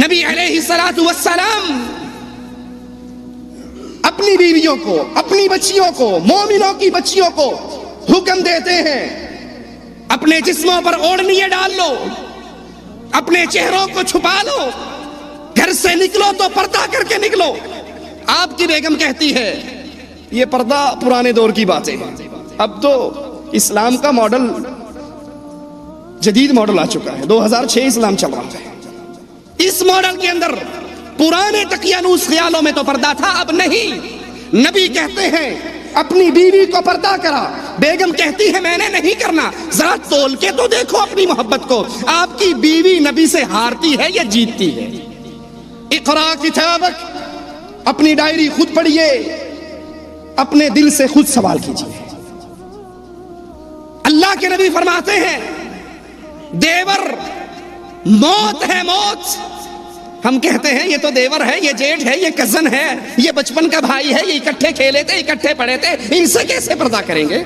نبی علیہ الصلوۃ والسلام اپنی بیویوں کو، اپنی بچیوں کو، مومنوں کی بچیوں کو حکم دیتے ہیں اپنے جسموں پر اوڑھنیاں ڈال لو، اپنے چہروں کو چھپا لو، گھر سے نکلو تو پردہ کر کے نکلو۔ آپ کی بیگم کہتی ہے یہ پردہ پرانے دور کی باتیں ہیں، اب تو اسلام کا ماڈل، جدید ماڈل آ چکا ہے، 2006 اسلام چل رہا ہے۔ اس ماڈل کے اندر پرانے تقیانوس خیالوں میں تو پردہ تھا، اب نہیں۔ نبی کہتے ہیں اپنی بیوی کو پردہ کرا، بیگم کہتی ہے میں نے نہیں کرنا۔ ذرا تول کے تو دیکھو اپنی محبت کو، آپ کی بیوی نبی سے ہارتی ہے یا جیتتی ہے؟ اقرا کتابک، اپنی ڈائری خود پڑھیے، اپنے دل سے خود سوال کیجیے۔ اللہ کے نبی فرماتے ہیں دیور موت ہے، موت۔ ہم کہتے ہیں یہ تو دیور ہے، یہ جیٹھ ہے، یہ کزن ہے، یہ بچپن کا بھائی ہے، یہ اکٹھے کھیلے تھے، اکٹھے پڑھے تھے، ان سے کیسے پردہ کریں گے؟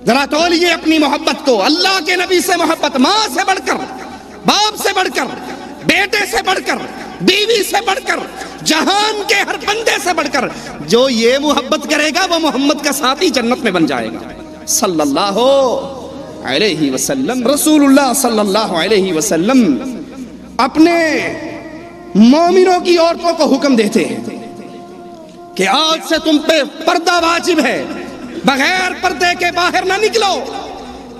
ذرا تولیے اپنی محبت کو، اللہ کے نبی سے محبت، ماں سے بڑھ کر، باپ سے بڑھ کر، بیٹے سے بڑھ کر، بیوی سے بڑھ کر، جہان کے ہر بندے سے بڑھ کر۔ جو یہ محبت کرے گا وہ محمد کا ساتھی جنت میں بن جائے گا صلی اللہ علیہ وسلم۔ رسول اللہ صلی اللہ علیہ وسلم اپنے مومنوں کی عورتوں کو حکم دیتے ہیں کہ آج سے تم پہ پردہ واجب ہے، بغیر پردے کے باہر نہ نکلو۔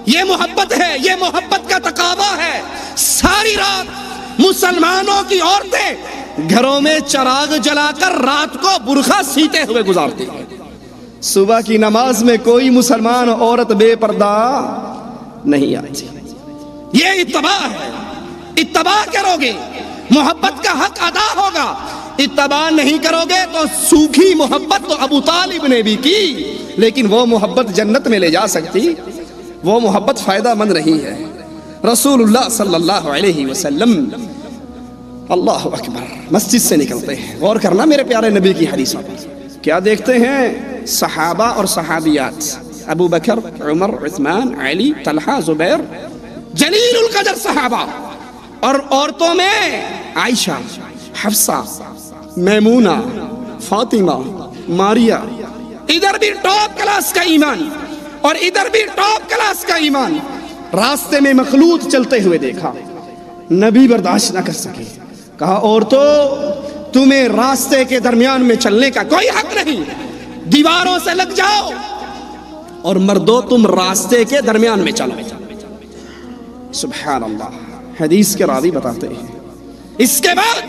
یہ محبت ہے، یہ محبت کا تقاضا ہے۔ ساری رات مسلمانوں کی عورتیں گھروں میں چراغ جلا کر رات کو برقع سیتے ہوئے گزارتی ہیں۔ صبح کی نماز میں کوئی مسلمان عورت بے پردہ نہیں آتی۔ یہ اتباع ہے۔ اتباع کرو گے محبت کا حق ادا ہوگا، اتباع نہیں کرو گے تو سوکھی محبت تو ابو طالب نے بھی کی، لیکن وہ محبت جنت میں لے جا سکتی، وہ محبت فائدہ مند رہی ہے۔ رسول اللہ صلی اللہ علیہ وسلم، اللہ اکبر، مسجد سے نکلتے ہیں، غور کرنا میرے پیارے نبی کی حدیثوں پر، کیا دیکھتے ہیں؟ صحابہ اور صحابیات، ابو بکر، عمر، عثمان، علی، طلحہ، زبیر، جلیل القدر صحابہ، اور عورتوں میں عائشہ، حفصہ، میمونہ، فاطمہ، ماریہ۔ ادھر بھی ٹاپ کلاس کا ایمان اور ادھر بھی ٹاپ کلاس کا ایمان۔ راستے میں مخلوط چلتے ہوئے دیکھا، نبی برداشت نہ کر سکے، کہا عورتوں تمہیں راستے کے درمیان میں چلنے کا کوئی حق نہیں، دیواروں سے لگ جاؤ، اور مردوں تم راستے کے درمیان میں چلو۔ سبحان اللہ، حدیث کے راوی بتاتے ہیں۔ اس کے بعد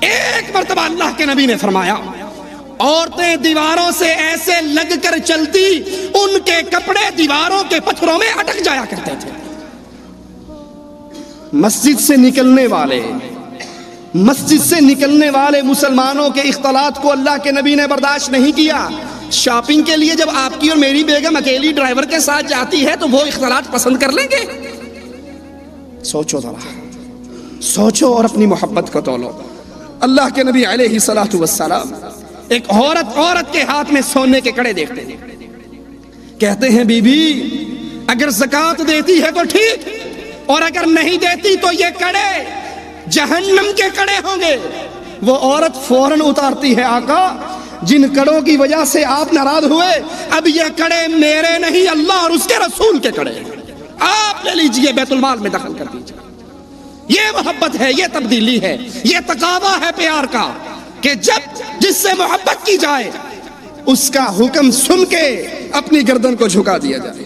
ایک مرتبہ اللہ کے نبی نے فرمایا عورتیں دیواروں سے ایسے لگ کر چلتی ان کے کپڑے دیواروں کے پتھروں میں اٹک جایا کرتے تھے۔ مسجد سے نکلنے والے مسلمانوں کے اختلاط کو اللہ کے نبی نے برداشت نہیں کیا۔ شاپنگ کے لیے جب آپ کی اور میری بیگم اکیلی ڈرائیور کے ساتھ جاتی ہے تو وہ اختلاط پسند کر لیں گے؟ سوچو ذرا، سوچو اور اپنی محبت کو تولو۔ اللہ کے نبی علیہ الصلوۃ والسلام ایک عورت کے ہاتھ میں سونے کے کڑے دیکھتے ہیں، کہتے ہیں بی بی اگر زکوٰۃ دیتی ہے تو ٹھیک، اور اگر نہیں دیتی تو یہ کڑے جہنم کے کڑے ہوں گے۔ وہ عورت فوراً اتارتی ہے آقا جن کڑوں کی وجہ سے آپ ناراض ہوئے، اب یہ کڑے میرے نہیں، اللہ اور اس کے رسول کے کڑے ہیں، آپ لے لیجئے، بیت المال میں دخل کر دیجئے۔ یہ محبت ہے، یہ تبدیلی ہے، یہ تقاضا ہے پیار کا کہ جب جس سے محبت کی جائے اس کا حکم سن کے اپنی گردن کو جھکا دیا جائے۔